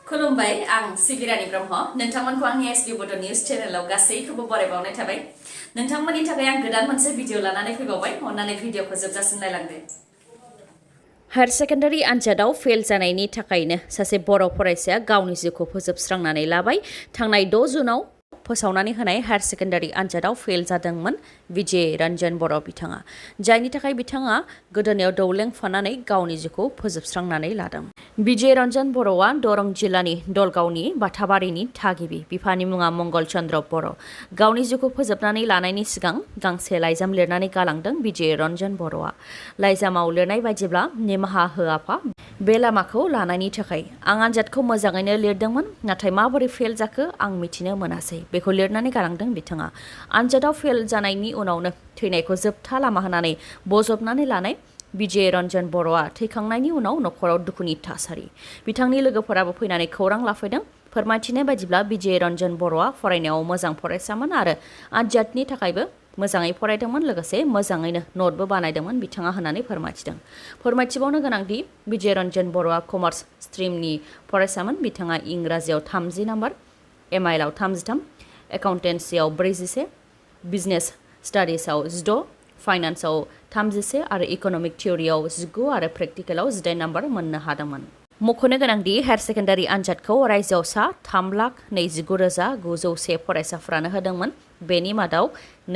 खुलुमबाय आं सिबिरानि ब्रह्म नोंथांमोनखौ आंनि एसबि बड' निउज चेनेलाव गासैखौबो बरायबावनाय थाबाय नोंथांमोननि थाखाय आं गोदान मोनसे भिडिअ लानानै फैबावबाय अन्नानै भिडिअखौ जोबजासिम नायलांदो हायर सेकेन्डारि आनजादाव फेल जानायनि थाखायनो सासे बर' फरायसाया गावनि जिउखौ फोजोबस्रांनानै लाबाय थांनाय 6 जुनाव फोसावनानै होनाय हायर सेकेन्डारि आनजादाव फेल जादोंमोन विजय रन्जन बर' बिथाङा जायनि थाखाय बिथाङा गोदोनायाव दौलेंफानानै गावनि जिउखौ फोजोबस्रांनानै लादों विजय रन्जन बर'आ दरं जिल्लानि दलगावनि बाथाबारिनि थागिबि बिफानि मुङा मंगल चन्द्र बर' गावनि जिउखौ फोजोबनानै लानायनि सिगां गांसे लाइजाम लिरनानै गालांदों विजय रन्जन बर'आ लाइजामाव लिरनाय बायदिब्ला निमाहा हो आफा बे लामाखौ लानायनि थाखाय आं आनजादखौ मोजाङैनो लिरदोंमोन नाथाय माबोरै फेल जाखो आं मिथिनो मोनासै बेखौ लिरनानै गालांदों बिथाङा आनजादाव फेल जानायनि उनावनो थैनायखौ जोबथा लामा होनानै बजबनानै लानाय विजय रन्जन बर'आ थैखांनायनि उनाव न'खराव दुखुनि थासारि बिथांनि लोगोफोराबो फैनानै खौरां लाफैदों फोरमायथिनाय बायदिब्ला विजय रन्जन बर'आ फरायनायाव मोजां फरायसामोन आरो आनजादनि थाखायबो मोजाङै फरायदोंमोन लोगोसे मोजाङैनो नटबो बानायदोंमोन बिथाङा होननानै फोरमायथिदों फोरमायथिबावनो गोनांदि विजय रन्जन बर'आ कमार्स स्ट्रिमनि फरायसामोन बिथाङा इंराजियाव 30 नम्बर एमआइएलआव 33 एकाउन्टेन्सियाव 41 बिजनेस स्टाडिसाव 16 फाइनान्सआव 31 आरो इकनमिक थियरियाव 19 आरो प्रेक्टिकेलाव 18 नम्बर मोननो हादोंमोन मख'नो गोनांदि हायर सेकेन्डारि आनजादखौ रायजोआव सा 3,29,901 फरायसाफ्रानो होदोंमोन बेनि मादाव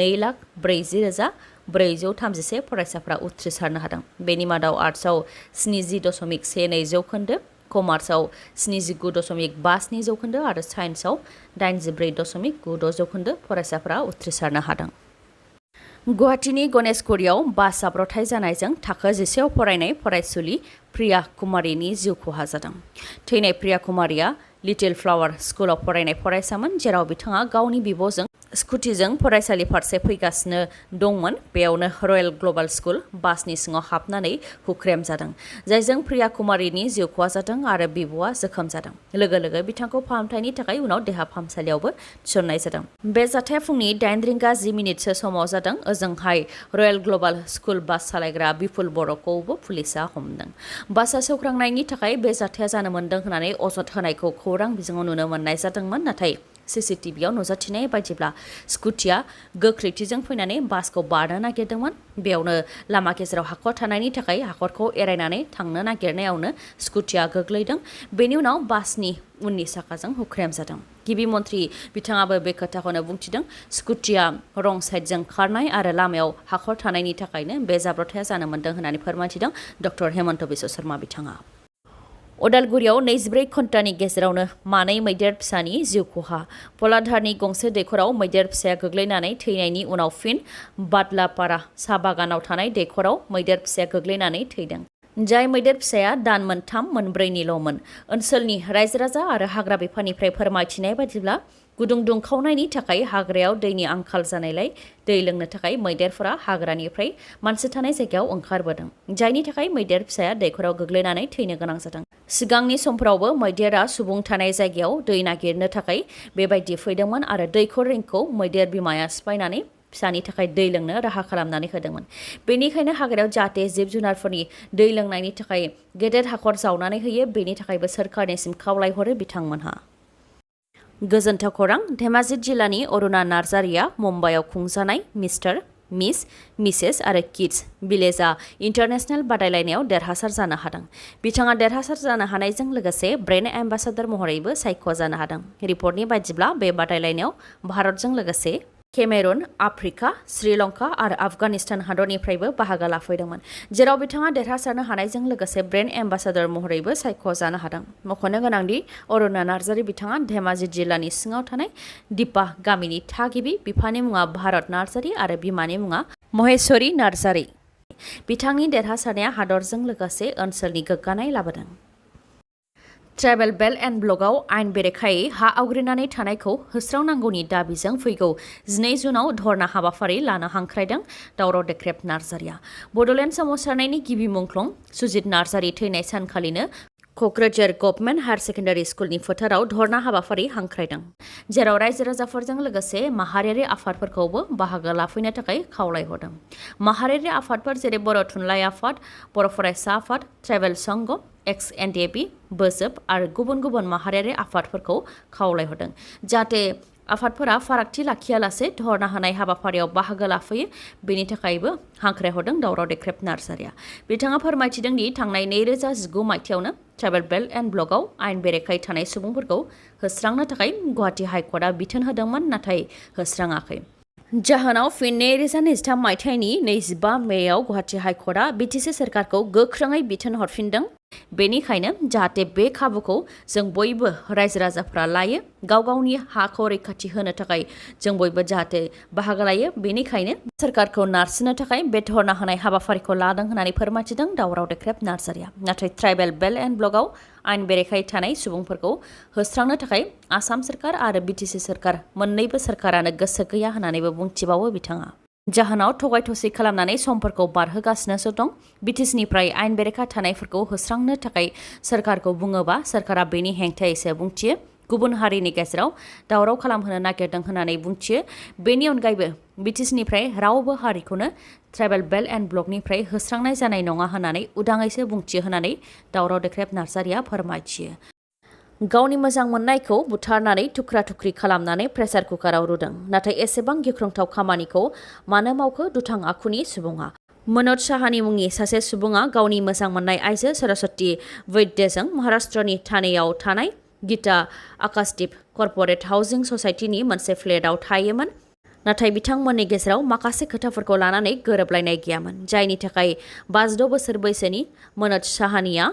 2,40,431 फरायसाफ्रा उथ्रिसारनो हादों बेनि मादाव आर्ट्सआव 70.12 जौखोन्दो कमार्सआव 79.57 जौखोन्दो आरो साइन्सआव 84.96 जौखोन्दो फरायसाफ्रा उथ्रिसारनो हादों गुवाहाटीनि गणेशगुरियाव बास जाब्रथाय जानायजों थाखो 10आव फरायनाय फरायसुलि प्रिया कुमारीनि जिउ खहा जादों थैनाय प्रिया कुमारीया लिटिल फ्लावर स्कुलाव फरायनाय फरायसामोन जेराव बिथाङा गावनि बिब'जों स्कुटिजों फरायसालि फारसे फैगासिनो दंमोन बेयावनो रयेल ग्ल'बाल स्कुल बासनि सिङाव हाबनानै हुख्रेम जादों जायजों प्रिया कुमारीनि जिउ खहा जादों आरो बिब'आ जोखोम जादों लोगो लोगो बिथांखौ फाहामथायनि थाखाय उनाव देहा फाहामसालियावबो थिसननाय जादों बे जाथाया फुंनि 8:10 समाव जादों ओजोंहाय रयेल ग्ल'बाल स्कुल बास सालायग्रा बिपुल बर'खौबो पुलिसा हमदों बासआ सौख्रांनायनि थाखाय बे जाथाया जानो मोन्दों होननानै अजद होनायखौ खौरां बिजोङाव नुनो मोननाय जादोंमोन नाथाय सीसीटीवीआव नुजाथिनाय बायदिब्ला स्कुटिया गोख्रैथिजों फैनानै बासखौ बारनो नागिरदोंमोन बेयावनो लामा गेजेराव हाखर थानायनि थाखाय हाखरखौ एरायनानै थांनो नागिरनायावनो स्कुटिया गोग्लैदों बेनि उनाव बासनि उननि साखाजों हुख्रेम जादों गिबि मन्थ्रि बिथाङाबो बे खोथाखौनो बुंथिदों स्कुटिया रं साइडजों खारनाय आरो लामायाव हाखर थानायनि थाखायनो बे जाब्रथाया जानो मोन्दों होननानै फोरमायथिदों डक्टर हेमन्त बिश्व शर्मा बिथाङा अदालगुरियाव 24 घन्टानि गेजेरावनो मानै मैदेर फिसानि जिउ खहा पलाधारनि गंसे दैखराव मैदेर फिसाया गोग्लैनानै थैनायनि उनाव फिन बादलापारा साहा बागानाव थानाय दैखराव मैदेर फिसाया गोग्लैनानै थैदों जाय मैदेर फिसाया दान 3-4निल'मोन ओनसोलनि रायजो राजा आरो हाग्रा बिफाननिफ्राय फोरमायथिनाय बायदिब्ला गुदुं दुंखावनायनि थाखाय हाग्रायाव दैनि आंखाल जानायलाय दै लोंनो थाखाय मैदेरफोरा हाग्रानिफ्राय मानसि थानाय जायगायाव ओंखारबोदों जायनि थाखाय मैदेर फिसाया दैखराव गोग्लैनानै थैनो गोनां जादों सिगांनि समफोरावबो मैदेरा सुबुं थानाय जायगायाव दै नागिरनो थाखाय बेबायदि फैदोंमोन आरो दैखर रिंखौ मैदेर बिमाया सिफायनानै फिसानि थाखाय दै लोंनो राहा खालामनानै होदोंमोन बेनिखायनो हाग्रायाव जाहाथे जिब जुनारफोरनि दै लोंनायनि थाखाय गेदेर हाखर जावनानै होयो बेनि थाखायबो सोरखारनिसिम खावलायहरो बिथांमोनहा गोजोन्थाव खौरां धेमाजि जिल्लानि अरुणा नार्जारिया मुम्बाइआव खुंजानाय मिस्टार मिस मिसेस आरो किड्स भिलेजआ इन्टारनेशनेल बादायलायनायाव देरहासार जानो हादों बिथाङा देरहासार जानो हानायजों लोगोसे ब्रेन्ड एम्बासाडर महरैबो सायख'जानो हादों रिपर्टनि बायदिब्ला बे बादायलायनायाव भारतजों लोगोसे केमेरुन आफ्रिका श्रीलंका आरो आफगानिस्तान हादरनिफ्रायबो बाहागो लाफैदोंमोन जेराव बिथाङा देरहासारनो हानायजों लोगोसे ब्रेन्ड एम्बासाडर महरैबो सायख'जानो हादों मख'नो गोनांदि अरुणा नार्जारि बिथाङा धेमाजि जिल्लानि सिङाव थानाय दिपा गामिनि थागिबि बिफानि मुङा भारत नार्जारि आरो बिमानि मुङा महेश्वरी नार्जारि बिथांनि देरहासारनाया हादरजों लोगोसे ओनसोलनि गोग्गानाय लाबोदों ट्राइबेल बेल्ट एन्ड ब्लकआव आयेन बेरेखायै हा आवग्रिनानै थानायखौ होस्रांनांगौनि दाबिजों फैगौ 12 जुनाव धरना हाबाफारि लानो हांख्रायदों दावराव देख्रेब नार्जारिया बड'लेण्ड सोमावसारनायनि गिबि मुंख्लं सुजित नार्जारि थैनाय सानखालिनो क'क्राझार गभर्नमेन्ट हायार सेकेन्डारि स्कुलनि फोथाराव धरना हाबाफारि हांख्रायदों जेराव रायजो राजाफोरजों लोगोसे माहारियारि आफादफोरखौबो बाहागो लाफैनो थाखाय खावलायहरदों माहारियारि आफादफोर जेरै बर' थुनलाइ आफाद बर' फरायसा आफाद ट्राइबेल संघ XNDP, बोजोब आरो गुबुन गुबुन माहारियारि आफादफोरखौ खावलायहरदों जाहाथे आफादफोरा फारागथि लाखियालासे धरना होनाय हाबाफारियाव बाहागो लाफैयो बेनि थाखायबो हांख्रायहरदों दावराव देख्रेब नार्जारिया। बिथाङा फोरमायथिदों दि थांनाय 2019 मायथाइयावनो ट्राइबेल बेल्ट एन्ड ब्लकआव आयेन बेरेखायै थानाय सुबुंफोरखौ होस्रांनो थाखाय गुवाहाटी हाइकर्टआ बिथोन होदोंमोन नाथाय होस्राङाखै। जाहोनाव फिन 2023 मायथाइनि 25 मेयाव गुवाहाटी हाइकर्टआ बिटिसि सोरखारखौ गोख्रोङै बिथोन हरफिनदों। बेनिखायनो जाहाथे बे खाबुखौ जों बयबो रायजो राजाफ्रा लायो गाव गावनि हाखौ रैखाथि होनो थाखाय जों बयबो जाहाथे बाहागो लायो बेनिखायनो सोरखारखौ नारसिननो थाखाय बे धरना होनाय हाबाफारिखौ लादों होननानै फोरमायथिदों दावराव देख्रेब नार्जारिया। नाथाय ट्राइबेल बेल्ट एन्ड ब्लकआव आयेन बेरेखायै थानाय सुबुंफोरखौ होस्रांनो थाखाय आसाम सोरखार आरो बिटिसि सोरखार मोन्नैबो सोरखारानो गोसो गैया होननानैबो बुंथिबावो बिथाङा। जाहोनाव थगाय थसि खालामनानै समफोरखौ बारहोगासिनोसो दं। बिटिसिनिफ्राय आयेन बेरेखा थानायफोरखौ होस्रांनो थाखाय सोरखारखौ बुङोबा सोरखारा बेनि हेंथायैसो बुंथियो। गुबुन हारिनि गेजेराव दावराव खालामहोनो नागिरदों होननानै बुंथियो। बेनि अनगायैबो बिटिसिनिफ्राय रावबो हारिखौनो ट्राइबेल बेल्ट एन्ड ब्लकनिफ्राय होस्रांनाय जानाय नङा होननानै उदाङैसो बुंथियो होननानै दावराव देख्रेब नार्जारिया फोरमायथियो। गावनि मोजां मोननायखौ बुथारनानै थुख्रा थुख्रि खालामनानै प्रेसार कुकाराव रुदों। नाथाय एसेबां गिख्रंथाव खामानिखौ मानो मावखो दुथां आखुनि सुबुङा? मनज साहानि मुंनि सासे सुबुङा गावनि मोजां मोननाय आइजो सरस्वती वैद्यजों महाराष्ट्रनि ठाणेयाव थानाय गीता आकाशदीप कर्परेट हाउसिं ससाइटिनि मोनसे फ्लेटआव थायोमोन। नाथाय बिथांमोननि गेजेराव माखासे खोथाफोरखौ लानानै गोरोबलायनाय गैयामोन जायनि थाखाय 56 बोसोर बैसोनि मनज साहानिया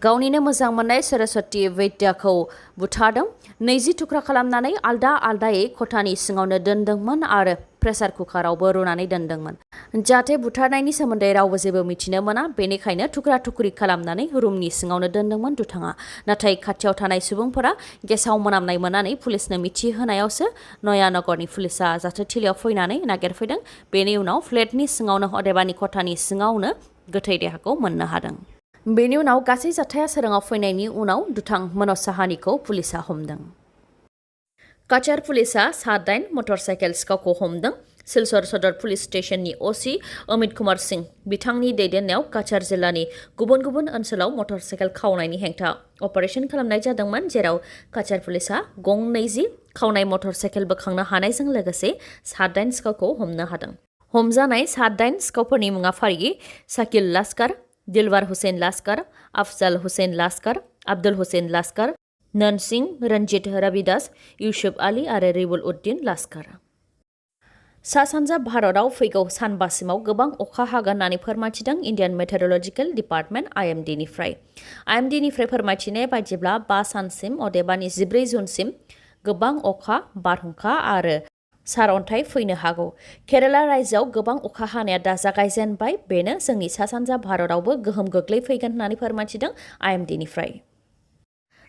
गावनिनो मोजां मोननाय सरस्वती वैद्यखौ बुथारदों। 20 थुख्रा खालामनानै आलदा आलदायै खथानि सिङावनो दोनदोंमोन आरो प्रेसार कुकारावबो रुनानै दोनदोंमोन जाहाथे बुथारनायनि सोमोन्दै रावबो जेबो मिथिनो मोना। बेनिखायनो थुख्रा थुख्रि खालामनानै रुमनि सिङावनो दोनदोंमोन दुथाङा। नाथाय खाथियाव थानाय सुबुंफोरा गेसाव मोनामनाय मोननानै पुलिसनो मिथिहोनायावसो नयानगरनि पुलिसा जाथोथिलियाव फैनानै नागिरफैदों। बेनि उनाव फ्लेटनि सिङावनो अदेबानि खथानि सिङावनो गोथै देहाखौ मोननो हादों। बेनि उनाव गासै जाथाया सोराङाव फैनायनि उनाव दुथां मनज साहानिखौ पुलिसा हमदों। काछार पुलिसा 7 मटर साइकेल सिखावखौ हमदों। सिलचर सदर पुलिस स्टेशननि ओसि अमित कुमार सिंह बिथांनि दैदेननायाव काछार जिल्लानि गुबुन गुबुन ओनसोलाव मटर साइकेल खावनायनि हेंथा अपारेशन खालामनाय जादोंमोन जेराव काछार पुलिसा गं 20 खावनाय मटर साइकेल बोखांनो हानायजों लोगोसे 7 सिखावखौ हमनो हादों। हमजानाय 7 सिखावफोरनि मुङा फारियै साकिल लास्कार, दिलवार हुसैन लास्कार, अफजल हुसैन लास्कार, अब्दुल हुसैन लास्कार, ननसिंह, रंजीत रविदास, यूसुफ आली आरो रिबुल उद्दीन लास्कार। सा सानजा भारतआव फैगौ सानबासिमाव गोबां अखा हागोन होननानै फोरमायथिदों इन्डियान मेटेरलजिकेल डिपार्टमेन्ट IMDनिफ्राय। IMDनिफ्राय फोरमायथिनाय बायदिब्ला 5 सानसिम अदेबानि 14 जुनसिम गोबां अखा, बारहुंखा आरो सारअन्थाइ फैनो हागौ। केराला रायजोआव गोबां अखा हानाया दा जागायजेनबाय। बेनो जोंनि सा सानजा भारतआवबो गोहोम गोग्लैफैगोन होननानै फोरमायथिदों IMDनिफ्राय।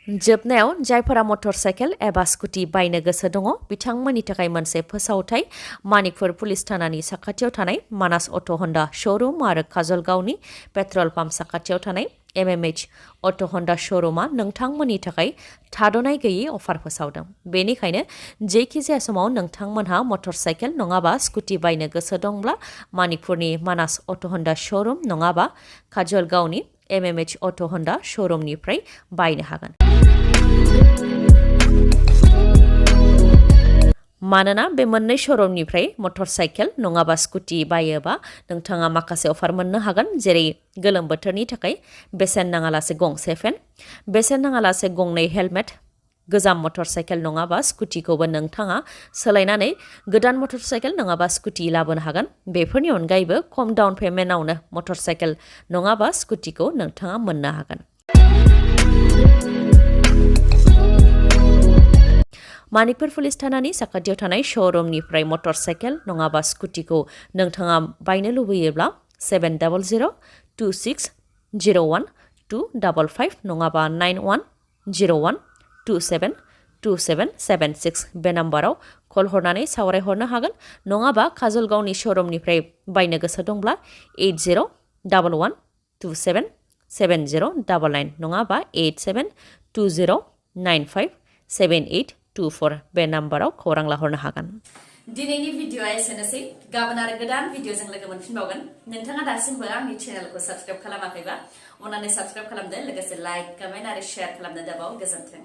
जोबनायाव जायफोरा मटर साइकेल एबा स्कुटि बायनो गोसो दङ बिथांमोननि थाखाय मोनसे फोसावथाय। मानिकपुर पुलिस थानानि साखाथियाव थानाय मानास अट' हन्डा श'रुम आरो काजलगावनि पेट्रल पाम्प साखाथियाव थानाय MMH अट' हन्डा श'रुमा नोंथांमोननि थाखाय थाद'नाय गैयै अफार फोसावदों। बेनिखायनो जेखि जाया समाव नोंथांमोनहा मटर साइकेल नङाबा स्कुटि बायनो गोसो दंब्ला मानिकपुरनि मानास अट' हन्डा श'रुम नङाबा काजलगावनि MMH अट' हन्डा श'रुमनिफ्राय बायनो हागोन। मानोना बे मोननै श'रुमनिफ्राय मटर साइकेल नङाबा स्कुटि बायोबा नोंथाङा माखासे अफार मोननो हागोन जेरै गोलोम बोथोरनि थाखाय बेसेन नाङालासे गंसे फेन, बेसेन नाङालासे गंनै हेलमेट, गोजाम मटर साइकेल नङाबा स्कुटिखौबो नोंथाङा सोलायनानै गोदान मटर साइकेल नङाबा स्कुटि लाबोनो हागोन। बेफोरनि अनगायैबो खम डाउन पेमेन्टआवनो मटर साइकेल नङाबा स्कुटिखौ नोंथाङा मोननो हागोन। मानिकपुर पुलिस थानानि साखाथियाव थानाय श'रुमनिफ्राय मटर साइकेल नङाबा स्कुटिखौ नोंथाङा बायनो लुबैयोब्ला 70026012555 नङाबा 9101272776 बे नाम्बाराव कल हरनानै सावरायहरनो हागोन। नङाबा काजलगावनि श'रुमनिफ्राय बायनो गोसो दंब्ला 8011277099 नङाबा 8720957824 बे नाम्बाराव खौरां लाहरनो हागोन। दिनैनि भिडिअआ एसेनोसै गाबोन आरो गोदान भिडिअजों लोगो मोनफिनबावगोन नोंथाङा दासिमबो आंनि चेनेलखौ साबस्क्राइब खालामाखैबा अन्नानै साबस्क्राइब खालामदो लोगोसे लाइक कमेन्ट आरो शेयार खालामनो दाबाव गोजोन्थों